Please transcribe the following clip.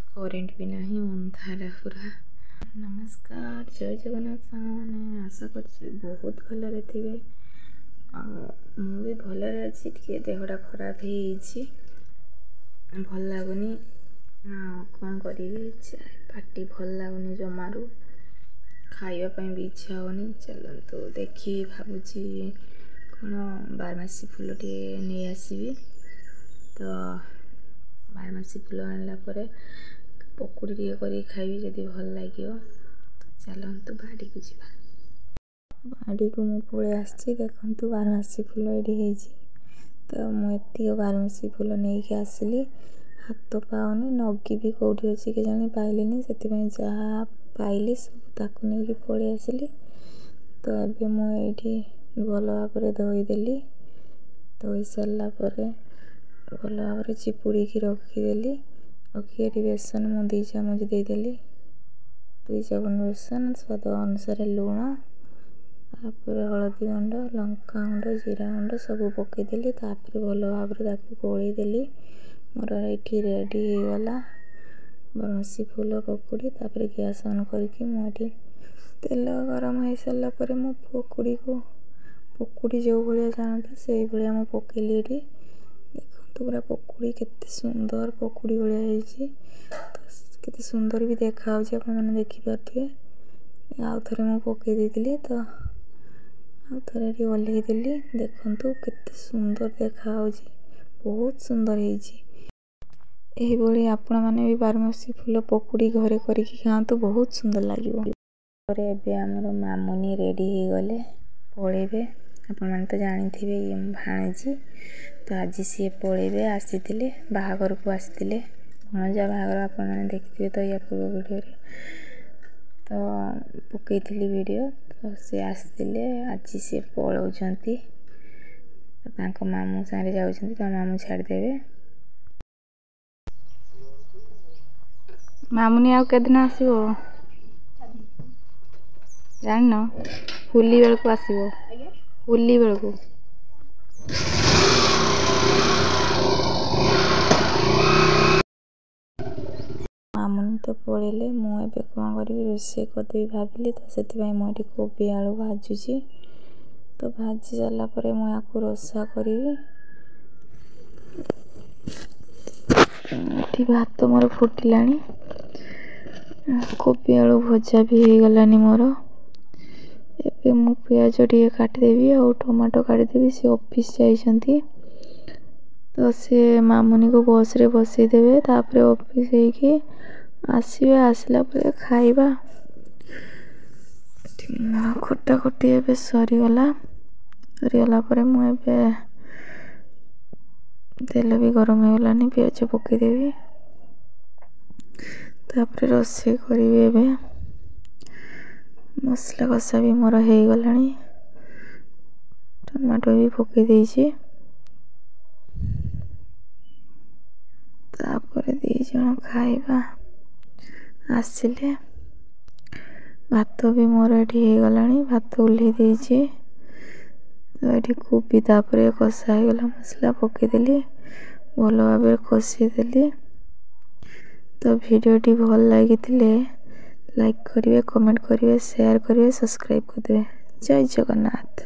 Current भी नहीं अंधारा पूरा। नमस्कार जय जगन्नाथ सामने आशा कर बहुत भलरे थे। मुझे भलरे अच्छी टे देहटा खराब भल लगुनि कौन करी पार्टी भल लगुनि जमारू खावाई भी इच्छा होनी। चलतु देखी भावुची कौन बारमासी फूल टे नहीं आसबि तो बारमासी फूल आनला पकुड़ी टे कर खाइबी जदि भल लगे तो चलतु बाड़ी को जीवा। बाड़ी को मु पड़े आसी देखु बारमासी फूल ये तो मुझे बारमासी फूल नहीं कि आसली हाथ पाऊनी नगी भी कौटी अच्छी के जानी पाइलिनी से जहाँ पाइली सब ताकू नहीं पड़े आसली। तो ये मुझे भल भाव धोईदेली धोई सारापर भल भाव चिपुड़ी रखीदेली रखी बेसन मु 2 चामच देदेली 2 चामच बेसन स्वाद अनुसार लुण तापर हलदी गुंड लंका गुंड जीरा गुंड सब पकईदेली भल भाव गोलईदेली मोर ये रेडी होगला बारमासी फूल पकुड़ी। तापर गैस ऑन करके मुझे तेल गरम हो सारापर मु पकुड़ी जो भाया जानते से भाया मुझे पकईली ये देखो पूरा पकुड़ी केते सुंदर पकुड़ी भाया केते सुंदर भी देखा आप देखिपे। आउ थे मुझे पकई देली तो आउ थे ओल्लईदेली देखु केते सुंदर देखा बहुत सुंदर होई। आपण मैंने भी बारमासी फूल पकुड़ी घरे करके खातु बहुत सुंदर लगे। आमर मामुनी रेडी हो गले पलैबे आपण मैंने तो जानी थे ये भाणीजी तो आज सी पलैबे आसी बाहागर को आसते भणजा बाहागर आपण मैंने देखिए तो या पूर्व वीडियो तो पकई वीडियो तो सी आसते आज सी पलाउंट मामू सारे जाऊँ मामू छाड़देवे। मामुनी आउ के दिन आसो जान होली बेल को आसो होली बेल को मामुनी तो पड़े मुझे कौन करी रोषे करदेवी भाविली तो से मुझे कोबी आलू भाजुची तो भाजी सारापर मुझे रसा करी भात मोर फुटिला कोबी आलू भजा भी हो गलानी मोर एबे मु प्याज टे काटिदेवी और टमाटो काटिदेवी से ऑफिस जाइछंती तो से मामुनी को बस रे बसईदेवे तापर ऑफिस होइके आसवे आसला परे खाइबा। खटा खटी एबे सरीगला परे मु एबे तेल भी गरम हो गलानी प्याज पकईदेवी तापर रोषे करी एबे मसला कषा भी मोर हो गलानी टमाटो भी पकई देइछि तापर 2 जन खाइबा आसिले भात भी मोर ये हो गलानी भात ओल्हे देइछि तो ये कोबी तापर कषा हो गला मसला पकईदेली भल भाव कषीदेली। तो भिडियोटी भल लगी लाइक करेंगे कमेंट करेंगे शेयर करेंगे सब्सक्राइब करदे। जय जगन्नाथ।